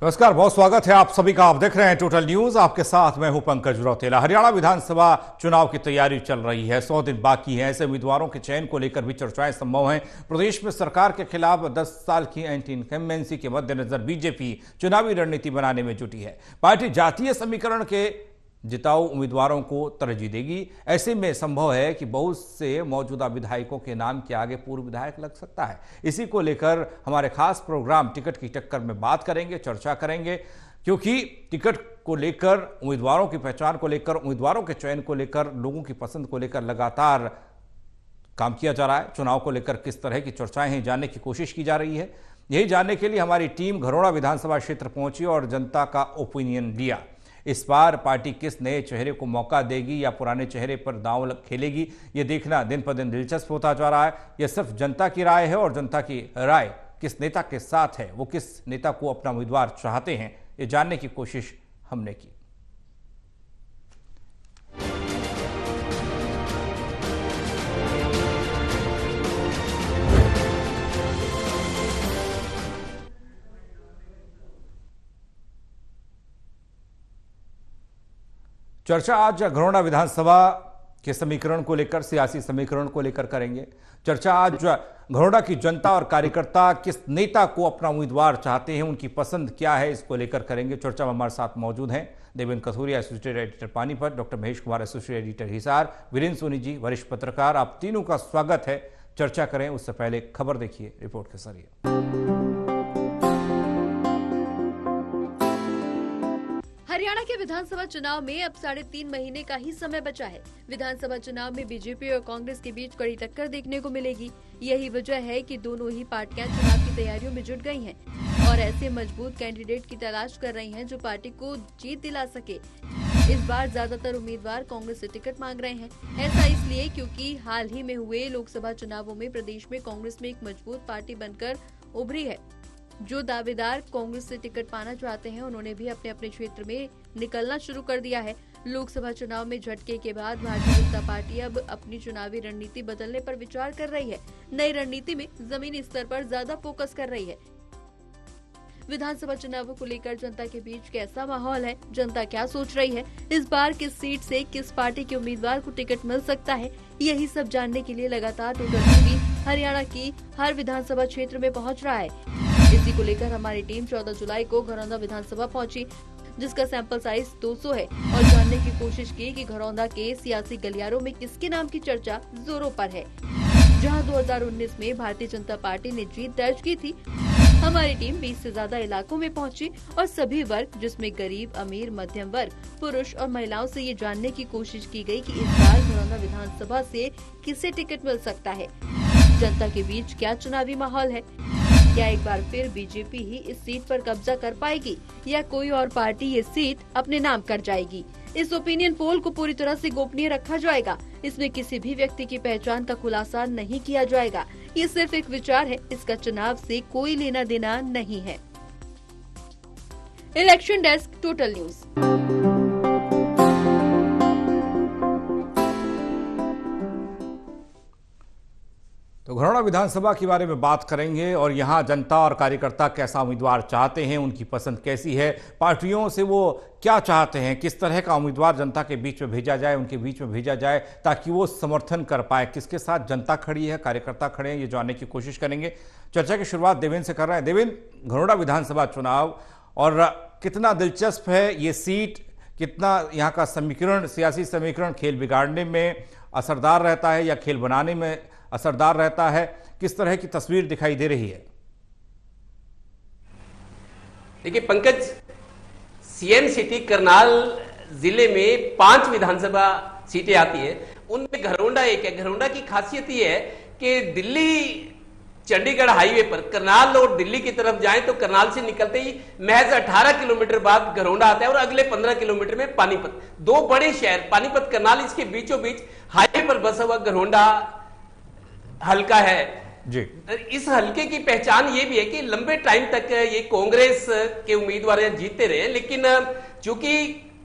नमस्कार, बहुत स्वागत है आप सभी का। आप देख रहे हैं टोटल न्यूज। आपके साथ मैं हूं पंकज रौतेला। हरियाणा विधानसभा चुनाव की तैयारी चल रही है, 100 दिन बाकी है। ऐसे उम्मीदवारों के चयन को लेकर भी चर्चाएं संभव हैं। प्रदेश में सरकार के खिलाफ 10 साल की एंटी इनकम्बेंसी के मद्देनजर बीजेपी चुनावी रणनीति बनाने में जुटी है। पार्टी जातीय समीकरण के जिताऊ उम्मीदवारों को तरजीह देगी। ऐसे में संभव है कि बहुत से मौजूदा विधायकों के नाम के आगे पूर्व विधायक लग सकता है। इसी को लेकर हमारे खास प्रोग्राम टिकट की टक्कर में बात करेंगे, चर्चा करेंगे, क्योंकि टिकट को लेकर, उम्मीदवारों की पहचान को लेकर, उम्मीदवारों के चयन को लेकर, लोगों की पसंद को लेकर लगातार काम किया जा रहा है। चुनाव को लेकर किस तरह की चर्चाएं हैं, जानने की कोशिश की जा रही है। यही जानने के लिए हमारी टीम घरोड़ा विधानसभा क्षेत्र पहुंची और जनता का ओपिनियन लिया। इस बार पार्टी किस नए चेहरे को मौका देगी या पुराने चेहरे पर दांव खेलेगी, ये देखना दिन पर दिन दिलचस्प होता जा रहा है। यह सिर्फ जनता की राय है और जनता की राय किस नेता के साथ है, वो किस नेता को अपना उम्मीदवार चाहते हैं, ये जानने की कोशिश हमने की। चर्चा आज घरोड़ा विधानसभा के समीकरण को लेकर, सियासी समीकरण को लेकर करेंगे। चर्चा आज घरोड़ा की जनता और कार्यकर्ता किस नेता को अपना उम्मीदवार चाहते हैं, उनकी पसंद क्या है, इसको लेकर करेंगे। चर्चा में हमारे साथ मौजूद हैं Devendra Kathoria, associated editor Panipat, doctor Mahesh Kumar, associated editor Hisar, Virendra Soni ji, वरिष्ठ पत्रकार। आप तीनों का स्वागत है। चर्चा करें उससे पहले खबर देखिए रिपोर्ट के जरिए। हरियाणा के विधानसभा चुनाव में अब 3.5 महीने का ही समय बचा है। विधानसभा चुनाव में बीजेपी और कांग्रेस के बीच कड़ी टक्कर देखने को मिलेगी। यही वजह है कि दोनों ही पार्टियां चुनाव की तैयारियों में जुट गई हैं और ऐसे मजबूत कैंडिडेट की तलाश कर रही हैं जो पार्टी को जीत दिला सके। इस बार ज्यादातर उम्मीदवार कांग्रेस से टिकट मांग रहे हैं। ऐसा इसलिए क्योंकि हाल ही में हुए लोकसभा चुनावों में प्रदेश में कांग्रेस में एक मजबूत पार्टी बनकर उभरी है। जो दावेदार कांग्रेस से टिकट पाना चाहते हैं, उन्होंने भी अपने अपने क्षेत्र में निकलना शुरू कर दिया है। लोकसभा चुनाव में झटके के बाद भारतीय जनता पार्टी अब अपनी चुनावी रणनीति बदलने पर विचार कर रही है। नई रणनीति में जमीनी स्तर पर ज्यादा फोकस कर रही है। विधानसभा चुनावों को लेकर जनता के बीच कैसा माहौल है, जनता क्या सोच रही है, इस बार किस सीट से किस पार्टी के उम्मीदवार को टिकट मिल सकता है, यही सब जानने के लिए लगातार टोटल टीवी हरियाणा की हर विधानसभा क्षेत्र में पहुंच रहा है। इसी को लेकर हमारी टीम 14 जुलाई को घरौंदा विधानसभा पहुंची, जिसका सैंपल साइज 200 है, और जानने की कोशिश की कि घरौंदा के सियासी गलियारों में किसके नाम की चर्चा जोरों पर है। जहां 2019 में भारतीय जनता पार्टी ने जीत दर्ज की थी, हमारी टीम 20 से ज्यादा इलाकों में पहुंची और सभी वर्ग, जिसमें गरीब, अमीर, मध्यम वर्ग, पुरुष और महिलाओं से ये जानने की कोशिश की गई कि इस बार घरौंदा विधानसभा से किसे टिकट मिल सकता है। जनता के बीच क्या चुनावी माहौल है, क्या एक बार फिर बीजेपी ही इस सीट पर कब्जा कर पाएगी या कोई और पार्टी ये सीट अपने नाम कर जाएगी। इस ओपिनियन पोल को पूरी तरह से गोपनीय रखा जाएगा। इसमें किसी भी व्यक्ति की पहचान का खुलासा नहीं किया जाएगा। ये सिर्फ एक विचार है, इसका चुनाव से कोई लेना देना नहीं है। Election desk, total news. तो घरौंदा विधानसभा के बारे में बात करेंगे और यहाँ जनता और कार्यकर्ता कैसा उम्मीदवार चाहते हैं, उनकी पसंद कैसी है, पार्टियों से वो क्या चाहते हैं, किस तरह का उम्मीदवार जनता के बीच में भेजा जाए, उनके बीच में भेजा जाए ताकि वो समर्थन कर पाए, किसके साथ जनता खड़ी है, कार्यकर्ता खड़े हैं, ये जानने की कोशिश करेंगे। चर्चा की शुरुआत देवेंद्र से कर रहे हैं। देवेंद्र, घरौंदा विधानसभा चुनाव और कितना दिलचस्प है ये सीट, कितना यहाँ का समीकरण, सियासी समीकरण खेल बिगाड़ने में असरदार रहता है या खेल बनाने में असरदार रहता है, किस तरह की तस्वीर दिखाई दे रही है? देखिए पंकज, सीएम सिटी करनाल जिले में 5 विधानसभा सीटें आती है, उनमें घरौंडा एक है। घरौंडा की खासियत यह है कि दिल्ली चंडीगढ़ हाईवे पर करनाल और दिल्ली की तरफ जाएं तो करनाल से निकलते ही महज 18 किलोमीटर बाद घरौंडा आता है और अगले 15 किलोमीटर में पानीपत। 2 बड़े शहर पानीपत, करनाल, इसके बीचों बीच हाईवे पर बसा हुआ घरौंडा हल्का है जी। इस हल्के की पहचान ये भी है कि लंबे टाइम तक ये कांग्रेस के उम्मीदवार जीतते रहे, लेकिन चूंकि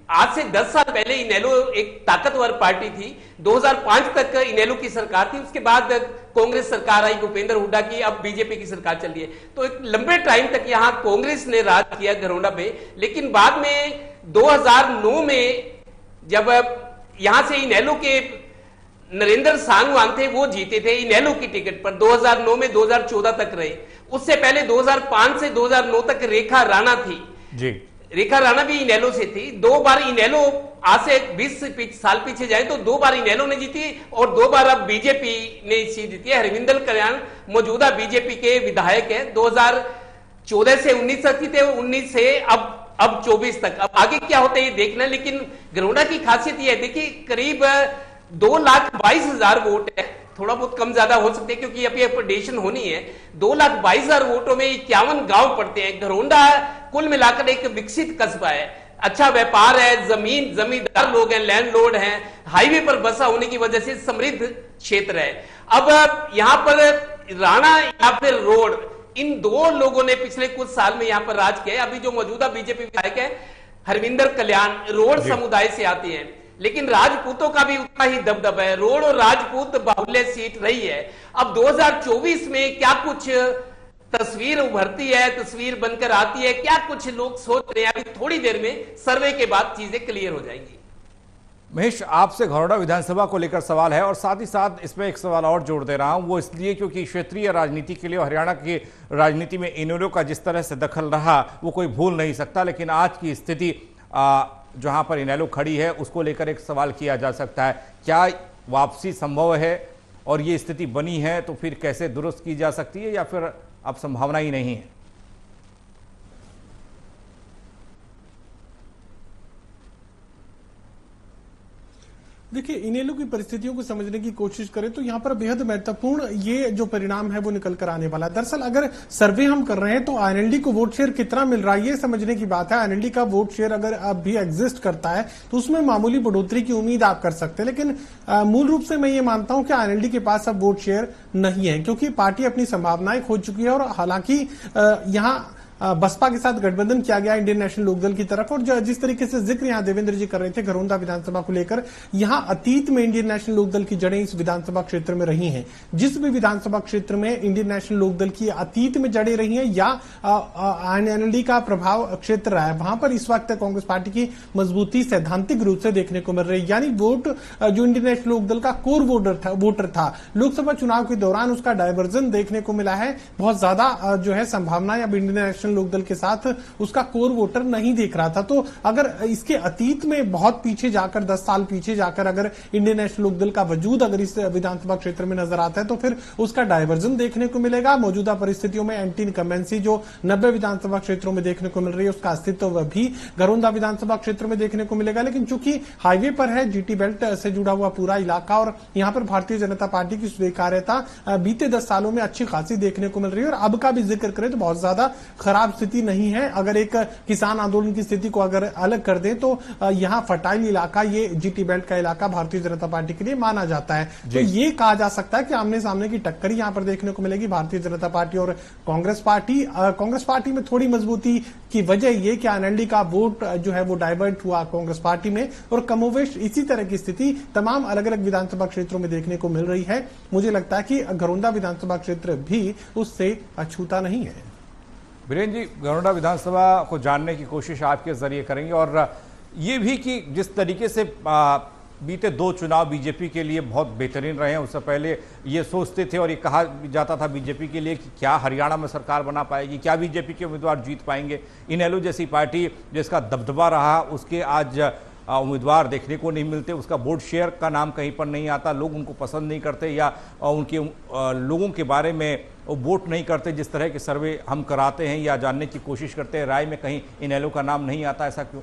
आज से 10 साल पहले इनेलो एक ताकतवर पार्टी थी। 2005 तक इनेलो की सरकार थी, उसके बाद कांग्रेस सरकार आई भूपेंद्र हुड्डा की, अब बीजेपी की सरकार चल रही है। तो एक लंबे टाइम तक यहां कांग्रेस ने राज किया घरौंडा पे, लेकिन बाद में 2009 में जब यहां से इनेलो के नरेंद्र सांगवान थे, वो जीते थे इनेलो की टिकट पर 2009 में, 2014 तक रहे। उससे पहले 2005 से 2009 तक रेखा राणा थी जी। रेखा राणा भी इनेलो से थी। 2 बार इनेलो, आज से 20 साल पीछे जाए तो 2 बार इनेलो ने जीती और 2 बार अब बीजेपी ने सीट जीती है। हरविंदर कल्याण मौजूदा बीजेपी के विधायक है, 2014 से 19 तक थे, 19 से अब 24 तक। अब आगे क्या होता है ये देखना है, लेकिन घरौंडा की खासियत ये है, देखिए करीब 2,22,000 वोट है, थोड़ा बहुत कम ज्यादा हो सकते हैं क्योंकि अभी अपडेशन होनी है। 2,22,000 वोटों में 51 गांव पड़ते हैं। घरौंडा कुल मिलाकर एक विकसित कस्बा है, अच्छा व्यापार है, जमींदार लोग हैं, लैंडलॉर्ड हैं, हाईवे पर बसा होने की वजह से समृद्ध क्षेत्र है। अब यहां पर राणा या फिर रोड, इन 2 लोगों ने पिछले कुछ साल में यहां पर राज किया। अभी जो मौजूदा बीजेपी विधायक है हरविंदर कल्याण, रोड समुदाय से आती है, लेकिन राजपूतों का भी उतना ही दबदबा है। रोड और राजपूत बाहुल्य सीट रही है। अब 2024 में क्या कुछ तस्वीर उभरती है, तस्वीर बनकर आती है, क्या कुछ लोग सोच रहे हैं, अभी थोड़ी देर में सर्वे के बाद चीजें क्लियर हो जाएंगी। महेश, आपसे घरौंडा विधानसभा को लेकर सवाल है और साथ ही साथ इसमें एक सवाल और जोड़ दे रहा हूं, वो इसलिए क्योंकि क्षेत्रीय राजनीति के लिए हरियाणा की राजनीति में इनेलो का जिस तरह से दखल रहा वो कोई भूल नहीं सकता, लेकिन आज की स्थिति जहां पर इनेलो खड़ी है उसको लेकर एक सवाल किया जा सकता है, क्या वापसी संभव है और ये स्थिति बनी है तो फिर कैसे दुरुस्त की जा सकती है या फिर अब संभावना ही नहीं है? देखिए, इनेलो की परिस्थितियों को समझने की कोशिश करें तो यहाँ पर बेहद महत्वपूर्ण ये जो परिणाम है वो निकल कर आने वाला है। दरअसल अगर सर्वे हम कर रहे हैं तो आईएनएलडी को वोट शेयर कितना मिल रहा है ये समझने की बात है। आईएनएलडी का वोट शेयर अगर अब भी एग्जिस्ट करता है तो उसमें मामूली बढ़ोतरी की उम्मीद आप कर सकते हैं, लेकिन मूल रूप से मैं ये मानता हूं कि आईएनएलडी के पास अब वोट शेयर नहीं है, क्योंकि पार्टी अपनी संभावनाएं खो चुकी है। और हालांकि यहां बसपा के साथ गठबंधन किया गया इंडियन नेशनल लोकदल की तरफ, और जिस तरीके से जिक्र यहां देवेंद्र जी कर रहे थे घरौंडा विधानसभा को लेकर, यहां अतीत में इंडियन नेशनल लोकदल की जड़ें इस विधानसभा क्षेत्र में रही हैं। जिस भी विधानसभा क्षेत्र में इंडियन नेशनल लोकदल की अतीत में जड़ें रही हैं या आईएनएलडी का प्रभाव क्षेत्र रहा है, वहां पर इस वक्त कांग्रेस पार्टी की मजबूती सैद्धांतिक रूप से देखने को मिल रही है। यानी वोट जो इंडियन नेशनल लोकदल का कोर वोटर था लोकसभा चुनाव के दौरान, उसका डायवर्जन देखने को मिला है। बहुत ज्यादा जो है संभावना अब इंडियन नेशनल लोकदल के साथ उसका कोर वोटर नहीं देख रहा था। तो अगर इसके अतीत में बहुत पीछे जाकर 10 साल पीछे जाकर अगर इंडियन नेशनल लोकदल का वजूद अगर इस विधानसभा क्षेत्र में नजर आता है तो फिर उसका डायवर्जन देखने को मिलेगा। मौजूदा परिस्थितियों में एंटी इनकम्बेंसी जो 90 विधानसभा क्षेत्रों में देखने को मिल रही है उसका अस्तित्व भी घरौंडा विधानसभा क्षेत्र में देखने को मिलेगा। लेकिन चूंकि हाईवे पर है, जीटी बेल्ट से जुड़ा हुआ पूरा इलाका, और यहां पर भारतीय जनता पार्टी की स्वीकार्यता बीते 10 सालों में अच्छी खासी देखने को मिल रही है। और अब का भी जिक्र करें तो बहुत ज्यादा खराब स्थिति नहीं है। अगर एक किसान आंदोलन की स्थिति को अगर अलग कर दें तो यहां फर्टाइल इलाका, ये जीटी बेल्ट का इलाका भारतीय जनता पार्टी के लिए माना जाता है। तो ये कहा जा सकता है कि आमने सामने की टक्कर यहां पर देखने को मिलेगी भारतीय जनता पार्टी और कांग्रेस पार्टी। कांग्रेस पार्टी में थोड़ी मजबूती की वजह यह कि आईएनएलडी का वोट जो है वो डाइवर्ट हुआ कांग्रेस पार्टी में, और कमोवेश इसी तरह की स्थिति तमाम अलग अलग विधानसभा क्षेत्रों में देखने को मिल रही है। मुझे लगता है कि घरौंडा विधानसभा क्षेत्र भी उससे अछूता नहीं है। वीरेंद्र जी, घरौंडा विधानसभा को जानने की कोशिश आपके जरिए करेंगे और ये भी कि जिस तरीके से बीते 2 चुनाव बीजेपी के लिए बहुत बेहतरीन रहे हैं, उससे पहले ये सोचते थे और ये कहा जाता था बीजेपी के लिए कि क्या हरियाणा में सरकार बना पाएगी, क्या बीजेपी के उम्मीदवार जीत पाएंगे। इनेलो जैसी पार्टी जिसका दबदबा रहा उसके आज उम्मीदवार देखने को नहीं मिलते, उसका वोट शेयर का नाम कहीं पर नहीं आता, लोग उनको पसंद नहीं करते या उनके लोगों के बारे में वोट नहीं करते। जिस तरह के सर्वे हम कराते हैं या जानने की कोशिश करते हैं, राय में कहीं इनेलो का नाम नहीं आता, ऐसा क्यों?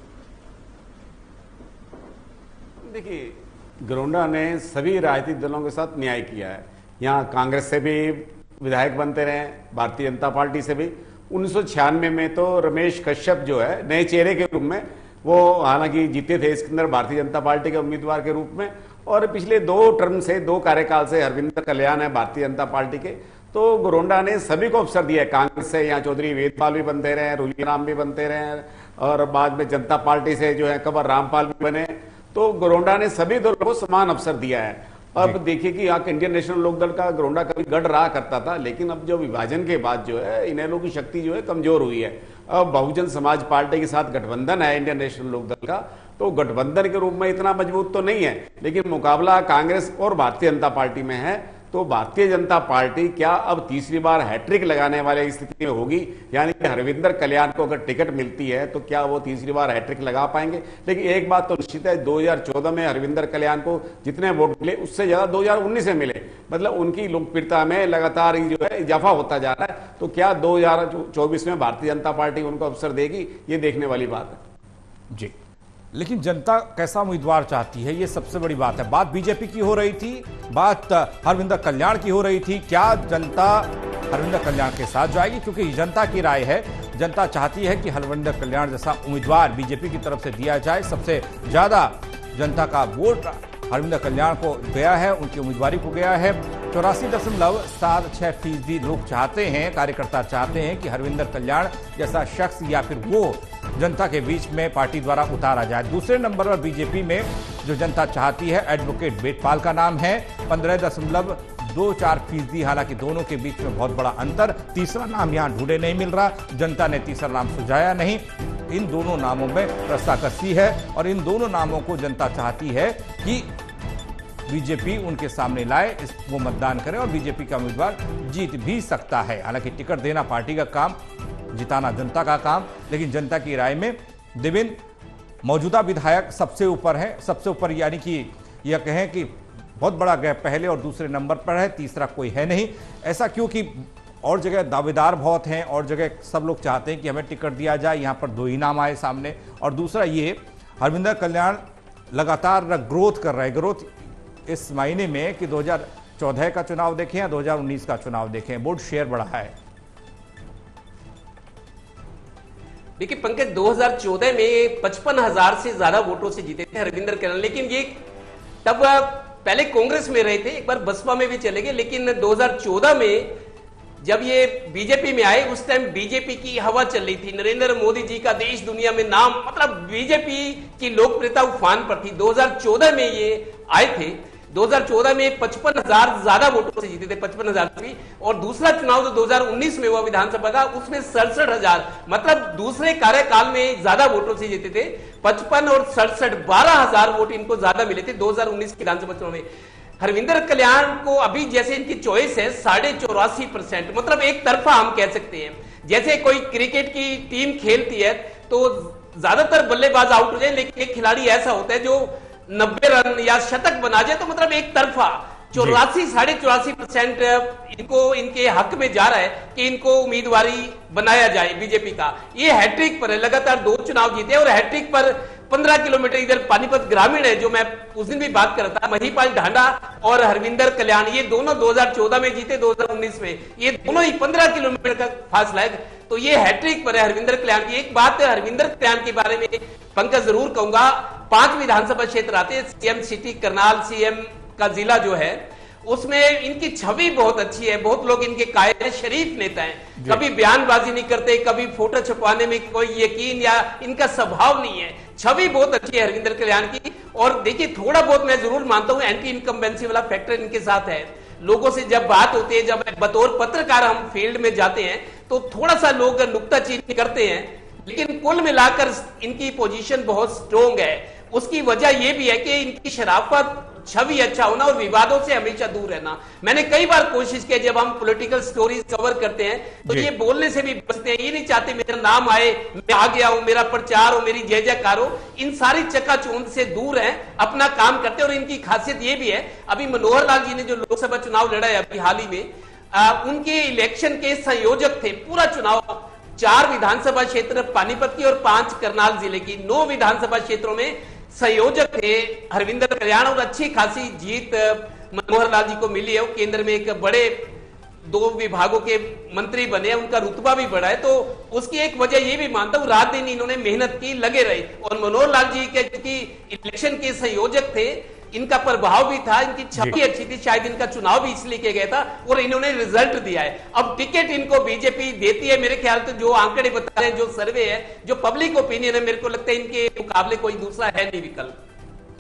देखिए, घरौंडा ने सभी राजनीतिक दलों के साथ न्याय किया है। यहाँ कांग्रेस से भी विधायक बनते रहे, भारतीय जनता पार्टी से भी। 1996 में तो रमेश कश्यप जो है नए चेहरे के रूप में वो हालांकि जीते थे इसके अंदर भारतीय जनता पार्टी के उम्मीदवार के रूप में, और पिछले 2 टर्म से 2 कार्यकाल से हरविंदर कल्याण है भारतीय जनता पार्टी के। तो गोरोंडा ने सभी को अवसर दिया है। कांग्रेस से यहाँ चौधरी वेदपाल भी बनते रहे, रुलियाराम भी बनते रहे, और बाद में जनता पार्टी से जो है कंवर रामपाल भी बने। तो गोरोंडा ने सभी दलों को समान अवसर दिया है। अब देखिए कि यहाँ इंडियन नेशनल लोकदल का गोरोंडा कभी गढ़ रहा करता था, लेकिन अब जो विभाजन के बाद जो है इनेलो की शक्ति जो है कमजोर हुई है। अब बहुजन समाज पार्टी के साथ गठबंधन है इंडियन नेशनल लोकदल का, तो गठबंधन के रूप में इतना मजबूत तो नहीं है, लेकिन मुकाबला कांग्रेस और भारतीय जनता पार्टी में है। तो भारतीय जनता पार्टी क्या अब तीसरी बार हैट्रिक लगाने वाले स्थिति में होगी, यानी कि हरविंदर कल्याण को अगर टिकट मिलती है तो क्या वो तीसरी बार हैट्रिक लगा पाएंगे। लेकिन एक बात तो निश्चित है, 2014 में हरविंदर कल्याण को जितने वोट मिले उससे ज्यादा 2019 में मिले, मतलब उनकी लोकप्रियता में लगातार जो है इजाफा होता जा रहा है। तो क्या 2024 में भारतीय जनता पार्टी उनको अवसर देगी, ये देखने वाली बात है। जी, लेकिन जनता कैसा उम्मीदवार चाहती है, ये सबसे बड़ी बात है। बात बीजेपी की हो रही थी, बात हरविंदर कल्याण की हो रही थी। क्या जनता हरविंदर कल्याण के साथ जाएगी? क्योंकि जनता की राय है, जनता चाहती है कि हरविंदर कल्याण जैसा उम्मीदवार बीजेपी की तरफ से दिया जाए। सबसे ज्यादा जनता का वोट हरविंदर कल्याण को गया है, उनकी उम्मीदवारी को गया है। 84.76% लोग चाहते हैं, कार्यकर्ता चाहते हैं कि हरविंदर कल्याण जैसा शख्स या फिर वो जनता के बीच में पार्टी द्वारा उतारा जाए। दूसरे नंबर पर बीजेपी में जो जनता चाहती है एडवोकेट वेदपाल का नाम है, 15.24%। हालांकि दोनों के बीच में बहुत बड़ा अंतर। तीसरा नाम यहां ढूंढे नहीं मिल रहा, जनता ने तीसरा नाम सुझाया नहीं। इन दोनों नामों में रस्साकसी है और इन दोनों नामों को जनता चाहती है कि बीजेपी उनके सामने लाए, वो मतदान करें और बीजेपी का उम्मीदवार जीत भी सकता है। हालांकि टिकट देना पार्टी का काम, जिताना जनता का काम, लेकिन जनता की राय में देवेंद्र मौजूदा विधायक सबसे ऊपर है। सबसे ऊपर यानी कि यह कहें कि बहुत बड़ा गैप पहले और दूसरे नंबर पर है, तीसरा कोई है नहीं। ऐसा क्योंकि और जगह दावेदार बहुत हैं और जगह सब लोग चाहते हैं कि हमें टिकट दिया जाए, यहाँ पर दो ही नाम आए सामने। और दूसरा ये हरविंदर कल्याण लगातार ग्रोथ कर रहे हैं। ग्रोथ इस महीने में कि 2014 का चुनाव देखें या 2019 का चुनाव देखें, वोट शेयर बढ़ा है। देखिए पंकज, 2014 में 55,000 से ज्यादा वोटों से जीते थे हरविंदर कल्याण, लेकिन ये तब पहले कांग्रेस में रहे थे, एक बार बसपा में भी चले गए, लेकिन 2014 में जब ये बीजेपी में आए उस टाइम बीजेपी की हवा चल रही थी। नरेंद्र मोदी जी का देश दुनिया में नाम, मतलब बीजेपी की लोकप्रियता उफान पर थी। 2014 में ये आए थे, 2014 में 55,000 ज्यादा वोटों से जीते थे, 55,000 भी। और दूसरा चुनाव जो 2019 में हुआ विधानसभा का, उसमें 67,000, मतलब दूसरे कार्यकाल में ज्यादा वोटों से जीते थे। 55 और 67, 12,000 वोट इनको ज्यादा मिले थे 2019 विधानसभा चुनाव में। हरविंदर कल्याण को अभी जैसे इनकी चॉइस है 84.5%, मतलब एक तरफा हम कह सकते हैं। जैसे कोई क्रिकेट की टीम खेलती है तो ज्यादातर बल्लेबाज आउट हो जाए, लेकिन एक खिलाड़ी ऐसा होता है जो 90 रन या शतक बना जाए, तो मतलब एक तरफा 84.5% इनको इनके हक में जा रहा है कि इनको उम्मीदवारी बनाया जाए बीजेपी का। ये हैट्रिक पर है, लगातार 2 चुनाव जीते और हैट्रिक पर 15 किलोमीटर इधर पानीपत ग्रामीण है, जो मैं उस दिन भी बात कर रहा था, महिपाल ढांडा और हरविंदर कल्याण, ये दोनों 2014 में जीते, 2019 में, ये दोनों ही 15 किलोमीटर का फासला है। तो ये हैट्रिक पर है हरविंदर कल्याण की। एक बात हरविंदर कल्याण के बारे में पंकज जरूर कहूंगा, 5 विधानसभा क्षेत्र आते हैं, सीएम सिटी, करनाल सीएम का जिला जो है, उसमें इनकी छवि बहुत अच्छी है। बहुत लोग इनके कायल शरीफ नेता हैं, कभी बयानबाजी नहीं करते, कभी फोटो छुपवाने में कोई यकीन या इनका स्वभाव नहीं है। छवि बहुत अच्छी है हरविंदर कल्याण की। और देखिए थोड़ा बहुत मैं जरूर मानता हूं एंटी इनकम्बेंसी वाला फैक्टर इनके साथ है। लोगों से जब बात होती है, जब बतौर पत्रकार हम फील्ड में जाते हैं, तो थोड़ा सा लोग नुक्ताचीनी करते हैं, लेकिन कुल मिलाकर इनकी पोजीशन बहुत स्ट्रोंग है। उसकी वजह यह भी है कि इनकी शराफत, छवि अच्छा होना और विवादों से हमेशा दूर रहना। मैंने कई बार कोशिश की, जब हम पॉलिटिकल स्टोरीज कवर करते हैं तो ये बोलने से भी बचते हैं। ये नहीं चाहते मेरा नाम आए, मैं आ गया हूं, मेरा प्रचार हो, मेरी जय जयकार हो। इन सारी चकाचौंध से दूर हैं, अपना काम करते हैं। और इनकी खासियत ये भी है, अभी मनोहर लाल जी ने जो लोकसभा चुनाव लड़ा है अभी हाल ही में, उनके इलेक्शन के संयोजक थे पूरा चुनाव। 4 विधानसभा क्षेत्र पानीपत की और 5 करनाल जिले की, 9 विधानसभा क्षेत्रों में संयोजक थे हरविंदर कल्याण। और अच्छी खासी जीत मनोहर लाल जी को मिली है। वो केंद्र में एक बड़े 2 विभागों के मंत्री बने, उनका रुतबा भी बढ़ा है। तो उसकी एक वजह ये भी मानता हूं, रात दिन इन्होंने मेहनत की, लगे रहे। और मनोहर लाल जी के इलेक्शन के संयोजक थे, इनका प्रभाव भी था, इनकी छवि अच्छी थी, शायद इनका चुनाव भी इसलिए किया गया था और इन्होंने रिजल्ट दिया है। अब टिकट इनको बीजेपी देती है, मेरे ख्याल से जो आंकड़े बता रहे हैं, जो सर्वे है, जो पब्लिक ओपिनियन है, मेरे को लगता है इनके मुकाबले कोई दूसरा है नहीं विकल्प।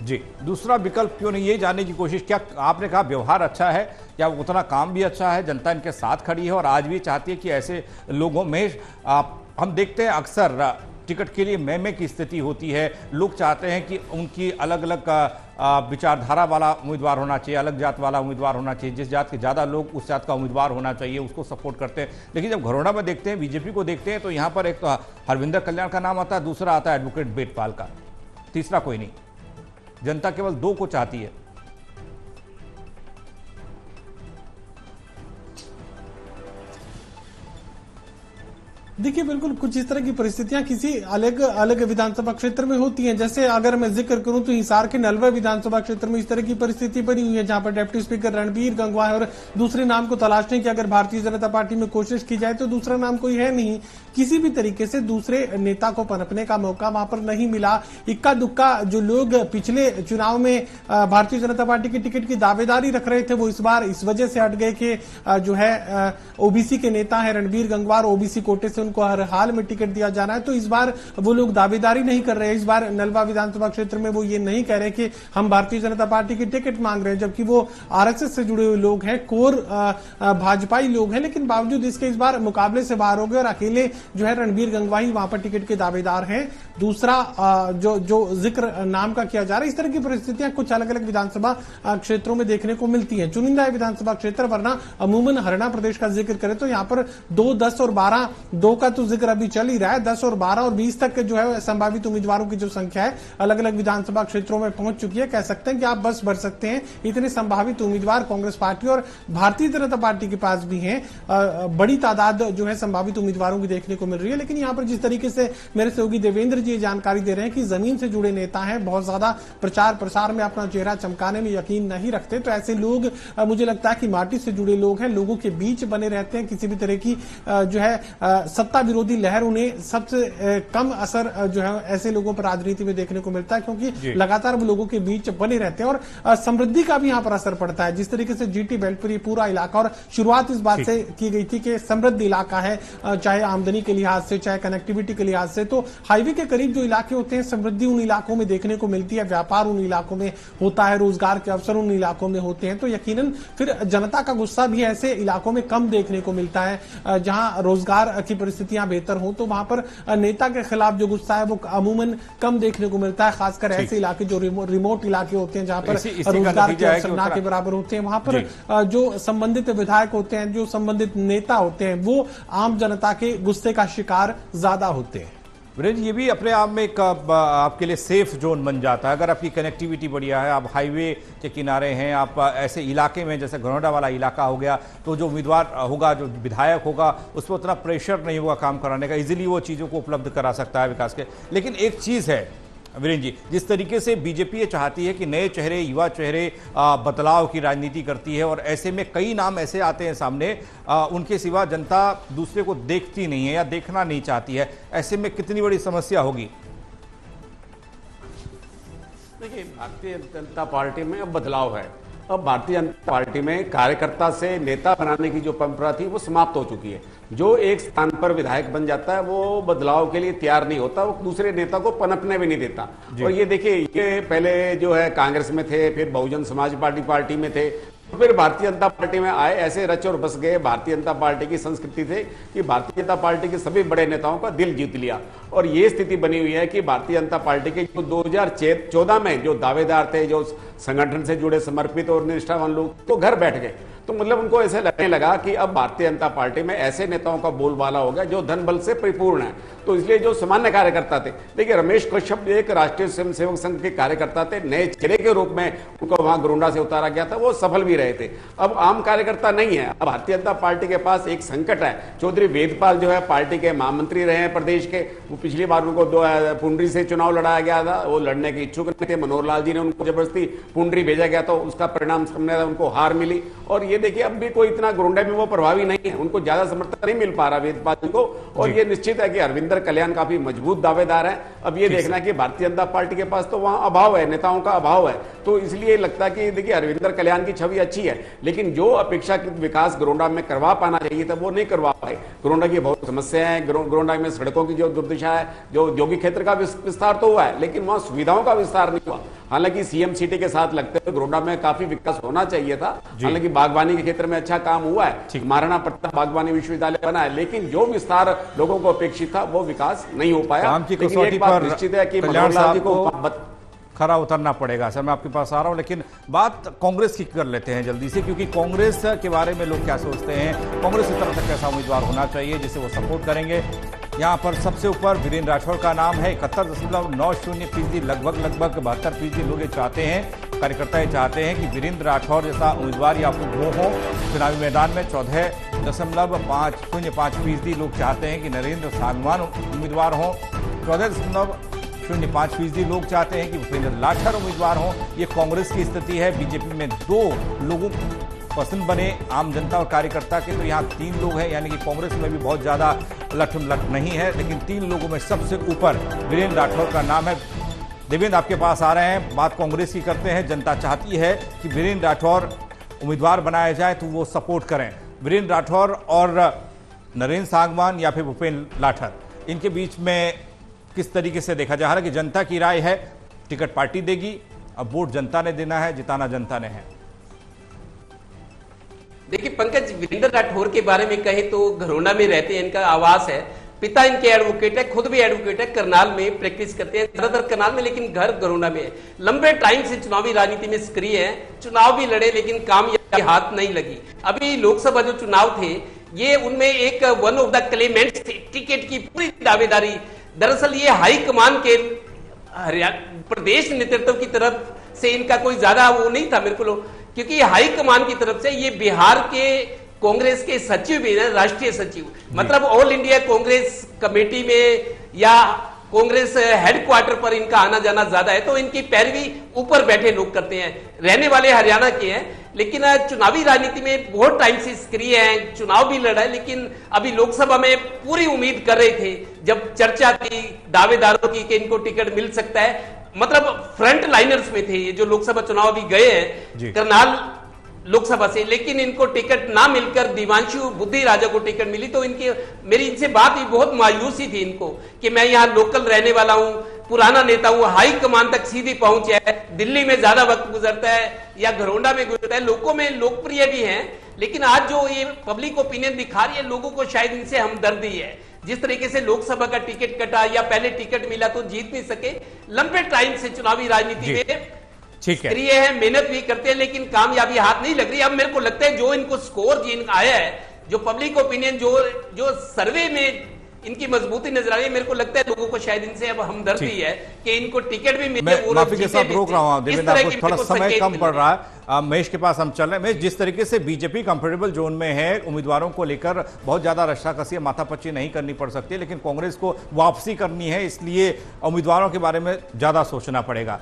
जी, दूसरा विकल्प क्यों नहीं, ये जानने की कोशिश। क्या आपने कहा व्यवहार अच्छा है, क्या उतना काम भी अच्छा है, जनता इनके साथ खड़ी है और आज भी चाहती है कि ऐसे लोगों में हम देखते हैं अक्सर टिकट के लिए मैं की स्थिति होती है। लोग चाहते हैं कि उनकी अलग अलग विचारधारा वाला उम्मीदवार होना चाहिए, अलग जात वाला उम्मीदवार होना चाहिए, जिस जात के ज़्यादा लोग उस जात का उम्मीदवार होना चाहिए, उसको सपोर्ट करते हैं। लेकिन जब घरोड़ा में देखते हैं, बीजेपी को देखते हैं, तो यहाँ पर एक तो हरविंदर कल्याण का नाम आता है, दूसरा आता है एडवोकेट बेटपाल का, तीसरा कोई नहीं। जनता केवल दो को चाहती है। देखिए, बिल्कुल कुछ इस तरह की परिस्थितियां किसी अलग अलग विधानसभा क्षेत्र में होती हैं। जैसे अगर मैं जिक्र करूं तो हिसार के नलवा विधानसभा क्षेत्र में इस तरह की परिस्थिति बनी हुई है, जहां पर डिप्टी स्पीकर रणबीर गंगवा है और दूसरे नाम को तलाशने की अगर भारतीय जनता पार्टी में कोशिश की जाए तो दूसरा नाम कोई है नहीं। किसी भी तरीके से दूसरे नेता को पनपने का मौका वहां पर नहीं मिला। इक्का दुक्का जो लोग पिछले चुनाव में भारतीय जनता पार्टी की टिकट की दावेदारी रख रहे थे, वो इस बार इस वजह से हट गए कि जो है ओबीसी के नेता है रणबीर गंगवा, ओबीसी कोटे से उनको हर हाल में टिकट दिया जाना है, तो इस बार वो लोग दावेदारी नहीं कर रहे हैं। इस बार नलवा विधानसभा क्षेत्र में वो ये नहीं कह रहे कि हम भारतीय जनता पार्टी की टिकट मांग रहे हैं, जबकि वो आरएसएस से जुड़े हुए लोग हैं, कोर भाजपाई लोग हैं, लेकिन बावजूद इसके इस बार मुकाबले से बाहर हो गए और अकेले जो है रणबीर गंगवा ही वहां पर टिकट के दावेदार हैं। दूसरा जो जिक्र नाम का किया जा रहा है, इस तरह की परिस्थितियां कुछ अलग अलग विधानसभा क्षेत्रों में देखने को मिलती हैं। चुनिंदा विधानसभा क्षेत्र, वरना अमूमन हरियाणा प्रदेश का जिक्र करें तो यहाँ पर 2, 10 और 12, 2 का तो जिक्र अभी चल ही रहा है, 10 और 12 और 20 तक जो है संभावित उम्मीदवारों की जो संख्या है अलग अलग विधानसभा क्षेत्रों में पहुंच चुकी है। कह सकते हैं कि आप बस भर सकते हैं, इतने संभावित उम्मीदवार कांग्रेस पार्टी और भारतीय जनता पार्टी के पास भी हैं। बड़ी तादाद जो है संभावित उम्मीदवारों की देखने को मिल रही है। लेकिन यहाँ पर जिस तरीके से मेरे सहयोगी देवेंद्र जी जानकारी दे रहे हैं कि जमीन से जुड़े नेता हैं, बहुत ज्यादा प्रचार प्रसार में अपना चेहरा चमकाने में यकीन नहीं रखते, तो ऐसे लोग मुझे लगता है कि माटी से जुड़े लोग हैं, लोगों के बीच बने रहते हैं। किसी भी तरह की जो है सत्ता विरोधी लहर उन्हें सबसे कम असर जो है ऐसे लोगों पर राजनीति में देखने को मिलता है, क्योंकि लगातार वो लोगों के बीच बने रहते हैं और समृद्धि का भी यहाँ पर असर पड़ता है। जिस तरीके से जीटी बेल्ट पर ये पूरा इलाका, और शुरुआत इस बात से की गई थी कि समृद्ध इलाका है, चाहे आमदनी के लिहाज से, चाहे कनेक्टिविटी के लिहाज से, तो हाईवे के करीब जो इलाके होते हैं, समृद्धि उन इलाकों में देखने को मिलती है, व्यापार उन इलाकों में होता है, रोजगार के अवसर उन इलाकों में होते हैं, तो यकीनन फिर जनता का गुस्सा भी ऐसे इलाकों में कम देखने को मिलता है। जहां रोजगार की परिस्थितियां बेहतर हो तो वहां पर नेता के खिलाफ जो गुस्सा है वो अमूमन कम देखने को मिलता है, खासकर ऐसे इलाके जो रिमोट इलाके होते हैं, जहां पर रोजगार के अवसर ना के बराबर होते हैं, वहां पर जो संबंधित विधायक होते हैं, जो संबंधित नेता होते हैं, वो आम जनता के गुस्से का शिकार ज्यादा होते हैं। वीरेंद्र, ये भी अपने आप में एक आपके लिए सेफ जोन बन जाता है। अगर आपकी कनेक्टिविटी बढ़िया है, आप हाईवे के किनारे हैं, आप ऐसे इलाके में, जैसे घरौंडा वाला इलाका हो गया, तो जो उम्मीदवार होगा, जो विधायक होगा, उस पर उतना प्रेशर नहीं होगा काम कराने का, इजीली वो चीज़ों को उपलब्ध करा सकता है विकास के। लेकिन एक चीज़ है वीरेंद्र जी, जिस तरीके से बीजेपी ये चाहती है कि नए चेहरे, युवा चेहरे बदलाव की राजनीति करती है, और ऐसे में कई नाम ऐसे आते हैं सामने, उनके सिवा जनता दूसरे को देखती नहीं है या देखना नहीं चाहती है। ऐसे में कितनी बड़ी समस्या होगी? देखिए, भारतीय जनता पार्टी में अब बदलाव है। अब भारतीय जनता पार्टी में कार्यकर्ता से नेता बनाने की जो परंपरा थी वो समाप्त हो चुकी है। जो एक स्थान पर विधायक बन जाता है वो बदलाव के लिए तैयार नहीं होता, वो दूसरे नेता को पनपने भी नहीं देता। और ये देखिए, ये पहले जो है कांग्रेस में थे, फिर बहुजन समाज पार्टी में थे, फिर भारतीय जनता पार्टी में आए, ऐसे रच और बस गए। भारतीय जनता पार्टी की संस्कृति थी कि भारतीय जनता पार्टी के सभी बड़े नेताओं का दिल जीत लिया, और ये स्थिति बनी हुई है कि भारतीय जनता पार्टी के जो 2014 में जो दावेदार थे, जो संगठन से जुड़े समर्पित और निष्ठावान लोग, तो घर बैठ गए। तो मतलब उनको ऐसे लगने लगा कि अब भारतीय जनता पार्टी में ऐसे नेताओं का बोलबाला हो गया जो धन बल से परिपूर्ण है। तो इसलिए जो सामान्य कार्यकर्ता थे, देखिए रमेश कश्यप एक राष्ट्रीय स्वयंसेवक संघ के कार्यकर्ता थे, नए चेहरे के रूप में उनको वहां घरौंडा से उतारा गया था, वो सफल भी रहे थे। अब आम कार्यकर्ता नहीं है। अब भारतीय जनता पार्टी के पास एक संकट है। चौधरी वेदपाल जो है पार्टी के महामंत्री रहे हैं प्रदेश के, वो पिछली बार उनको पुंडरी से चुनाव लड़ाया गया था, वो लड़ने के इच्छुक नहीं थे। मनोहर लाल जी ने उनको जबरदस्ती पुंडरी भेजा गया तो उसका परिणाम सामने उनको हार मिली। और ये देखिए अब भी कोई इतना गोंडा में वो प्रभावी नहीं है, उनको ज्यादा समर्थन नहीं मिल पा रहा वेदपाल को। और ये निश्चित है कि अरविंदर कल्याण काफी मजबूत दावेदार है। अब ये देखना कि भारतीय जनता पार्टी के पास तो वहां अभाव है, नेताओं का अभाव है, तो इसलिए लगता है कि देखिए अरविंदर कल्याण की छवि अच्छी है, लेकिन जो अपेक्षाकृत विकास गोंडा में करवा पाना चाहिए था वो नहीं करवा पाए। गोंडा की बहुत समस्या है, गोंडा में सड़कों की जो दुर्दशा है, जो औद्योगिक क्षेत्र का विस्तार तो हुआ है लेकिन वहां सुविधाओं का विस्तार नहीं हुआ। हालांकि सीएम सिटी के साथ लगते हुए गोंडा में काफी विकास होना चाहिए था। हालांकि बागवानी के क्षेत्र में अच्छा काम हुआ है, महाराणा प्रताप बागवानी विश्वविद्यालय बना है, लेकिन जो विस्तार लोगों को अपेक्षित था वो विकास नहीं हो पाया। लेकिन एक बात निश्चित है कि मनोहर लाल जी को खरा उतरना पड़ेगा। सर मैं आपके पास आ रहा हूं, लेकिन बात कांग्रेस की कर लेते हैं जल्दी से, क्योंकि कांग्रेस के बारे में लोग क्या सोचते हैं, कांग्रेस की तरफ से कैसा उम्मीदवार होना चाहिए जिसे वो सपोर्ट करेंगे। यहाँ पर सबसे ऊपर वीरेंद्र राठौड़ का नाम है। 71.90% लगभग 72% लोग ये चाहते हैं, कार्यकर्ता ये चाहते हैं कि वीरेंद्र राठौड़ जैसा उम्मीदवार या फिर वो हो चुनावी मैदान में। 14.5% लोग चाहते हैं कि नरेंद्र सांगवान उम्मीदवार हों। 14.05% लोग चाहते हैं कि भूपेंद्र लाठर उम्मीदवार हों। ये कांग्रेस की स्थिति है। बीजेपी में 2 लोगों पसंद बने आम जनता और कार्यकर्ता के, तो यहाँ 3 लोग हैं, यानी कि कांग्रेस में भी बहुत ज्यादा लठमलठ नहीं है, लेकिन 3 लोगों में सबसे ऊपर वीरेंद्र राठौड़ का नाम है। देवेंद्र आपके पास आ रहे हैं, बात कांग्रेस की करते हैं। जनता चाहती है कि वीरेंद्र राठौड़ उम्मीदवार बनाया जाए तो वो सपोर्ट करें। वीरेंद्र राठौड़ और नरेंद्र सांगवान या फिर भूपेंद्र लाठर, इनके बीच में किस तरीके से देखा जा रहा है कि जनता की राय है, टिकट पार्टी देगी, अब वोट जनता ने देना है, जिताना जनता ने है। देखिए पंकज, वीरेंद्र राठौर के बारे में कहे तो घरोंडा में रहते हैं, इनका आवास है, पिता इनके एडवोकेट है, खुद भी एडवोकेट है, करनाल में प्रैक्टिस करते हैं, ज्यादातर करनाल में, लेकिन घर घरोंडा में है। लंबे टाइम से चुनावी राजनीति में सक्रिय है, चुनाव भी लड़े लेकिन कामयाबी हाथ नहीं लगी। अभी लोकसभा जो चुनाव थे ये उनमें एक वन ऑफ द क्लेमेंट्स थे, टिकट की पूरी दावेदारी। दरअसल ये हाईकमान के प्रदेश नेतृत्व की तरफ से इनका कोई ज्यादा वो नहीं था मेरे को, क्योंकि हाईकमान की तरफ से ये बिहार के कांग्रेस के सचिव भी है, राष्ट्रीय सचिव, मतलब ऑल इंडिया कांग्रेस कमेटी में या कांग्रेस हेडक्वार्टर पर इनका आना जाना ज्यादा है, तो इनकी पैरवी ऊपर बैठे लोग करते हैं। रहने वाले हरियाणा के हैं, लेकिन चुनावी राजनीति में बहुत टाइम से सक्रिय हैं, चुनाव भी लड़ा है, लेकिन अभी लोकसभा में पूरी उम्मीद कर रहे थे जब चर्चा थी दावेदारों की कि इनको टिकट मिल सकता है, मतलब फ्रंट लाइनर्स में थे ये जो लोकसभा चुनाव अभी गए हैं करनाल लोकसभा से, लेकिन इनको टिकट ना मिलकर दिवांशु बुद्धि राजा को टिकट मिली। तो इनकी मेरी इनसे बात हुई, बहुत मायूसी थी इनको कि मैं यहाँ लोकल रहने वाला हूँ, पुराना नेता हूँ, हाई कमान तक सीधी पहुंच है, दिल्ली में ज्यादा वक्त गुजरता है या घरोंडा में गुजरता है, लोगों में लोकप्रिय भी हैं, लेकिन आज जो ये पब्लिक ओपिनियन दिखा रही है लोगों को शायद इनसे हमदर्दी है। जिस तरीके से लोकसभा का टिकट कटा या पहले टिकट मिला तो जीत नहीं सके, लंबे टाइम से चुनावी राजनीति में सक्रिय है, मेहनत भी करते हैं, लेकिन कामयाबी हाथ नहीं लग रही। अब मेरे को लगता है जो इनको स्कोर जिन आया है, जो पब्लिक ओपिनियन जो सर्वे में इनकी मजबूती नजर आ रही है, मेरे को लगता है लोगों को शायद इनसे अब हमदर्दी है कि इनको टिकट भी मिले। मैं माफी के साथ रोक रहा हूं देवेंद्र, आपको थोड़ा समय कम पड़ रहा है। महेश के पास हम चल रहे हैं। महेश, जिस तरीके से बीजेपी कंफर्टेबल जोन में है, उम्मीदवारों को लेकर बहुत ज्यादा रस्साकसी माथापच्ची नहीं करनी पड़ सकती, लेकिन कांग्रेस को वापसी करनी है, इसलिए उम्मीदवारों के बारे में ज्यादा सोचना पड़ेगा।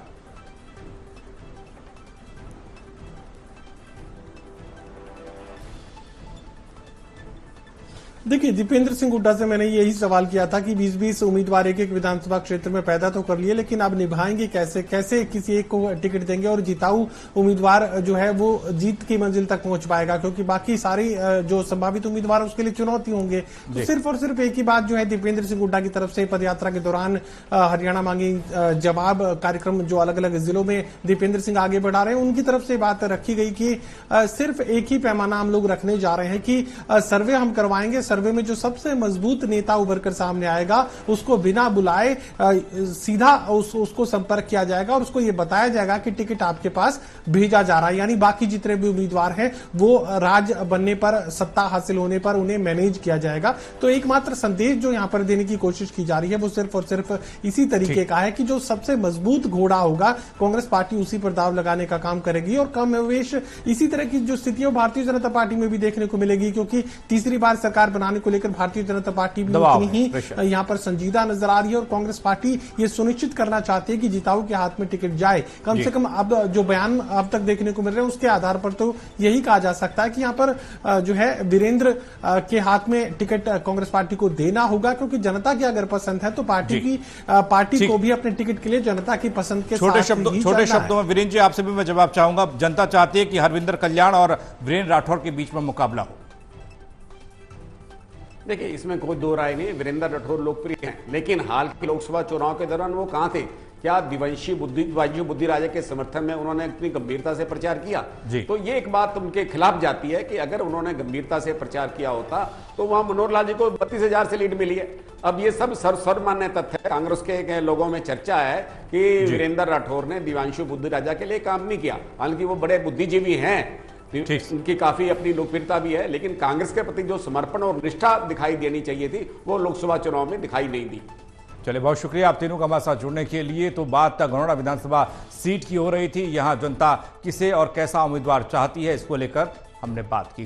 देखिए, दीपेंद्र सिंह हुड्डा से मैंने यही सवाल किया था कि 20-20 उम्मीदवार एक विधानसभा क्षेत्र में पैदा तो कर लिए, लेकिन अब निभाएंगे कैसे, कैसे किसी एक को टिकट देंगे और जिताऊ उम्मीदवार जो है वो जीत की मंजिल तक पहुंच पाएगा, क्योंकि बाकी सारी जो संभावित उम्मीदवार उसके लिए चुनौती होंगे। तो सिर्फ और सिर्फ एक ही बात जो है दीपेंद्र सिंह हुड्डा की तरफ से पदयात्रा के दौरान हरियाणा मांगी जवाब कार्यक्रम जो अलग अलग जिलों में दीपेंद्र सिंह आगे बढ़ा रहे हैं, उनकी तरफ से बात रखी गई कि सिर्फ एक ही पैमाना हम लोग रखने जा रहे हैं कि सर्वे हम करवाएंगे, सर्वे में जो सबसे मजबूत नेता उभर कर सामने आएगा उसको बिना बुलाए सीधा उसको संपर्क किया जाएगा और उसको यह बताया जाएगा कि टिकट आपके पास भेजा जा रहा है। यानी बाकी जितने भी उम्मीदवार हैं वो राज बनने पर, सत्ता हासिल होने पर उन्हें मैनेज किया जाएगा। तो एकमात्र संदेश जो यहां पर देने की कोशिश की जा रही है वो सिर्फ और सिर्फ इसी तरीके का है कि जो सबसे मजबूत घोड़ा होगा कांग्रेस पार्टी उसी पर दाव लगाने का काम करेगी। और कमोवेश इसी तरह की जो स्थितियां भारतीय जनता पार्टी में भी देखने को मिलेगी, क्योंकि तीसरी बार सरकार बना बनाने को लेकर भारतीय जनता पार्टी भी दबाव उतनी है, प्रेशर। ही यहाँ पर संजीदा नजर आ रही है और कांग्रेस पार्टी ये सुनिश्चित करना चाहती है कि जिताऊ के हाथ में टिकट जाए। कम से कम अब जो बयान अब तक देखने को मिल रहे हैं उसके आधार पर तो यही कहा जा सकता है कि यहाँ पर जो है वीरेंद्र के हाथ में टिकट कांग्रेस पार्टी को देना होगा, क्योंकि जनता की अगर पसंद है तो पार्टी को भी अपने टिकट के लिए जनता की पसंद के छोटे साथ ही शब्दों चलना में वीरेंद्र जी आपसे भी मैं जवाब चाहूंगा। जनता चाहती है कि हरविंदर कल्याण और वीरेंद्र राठौर के बीच में मुकाबला हो। देखिए, इसमें कोई दो राय नहीं, वीरेंद्र राठौर लोकप्रिय हैं, लेकिन हाल के लोकसभा चुनाव के दौरान वो कहां थे? क्या दिवंशी बुद्धि राजा के समर्थन में उन्होंने इतनी गंभीरता से प्रचार किया? तो ये एक बात उनके खिलाफ जाती है कि अगर उन्होंने गंभीरता से प्रचार किया होता तो वहां मनोहर लाल जी को 32,000 से लीड मिली है। अब ये सब सर्वमान्य तथ्य है। कांग्रेस के लोगों में चर्चा है कि वीरेंद्र राठौर ने दिव्यांशु बुद्धि राजा के लिए काम नहीं किया, हालांकि वो बड़े बुद्धिजीवी हैं, उनकी काफी अपनी लोकप्रियता भी है, लेकिन कांग्रेस के प्रति जो समर्पण और निष्ठा दिखाई देनी चाहिए थी वो लोकसभा चुनाव में दिखाई नहीं दी। चलिए, बहुत शुक्रिया आप तीनों का हमारे साथ जुड़ने के लिए। तो बात गरोड़ा विधानसभा सीट की हो रही थी। यहां जनता किसे और कैसा उम्मीदवार चाहती है, इसको लेकर हमने बात की।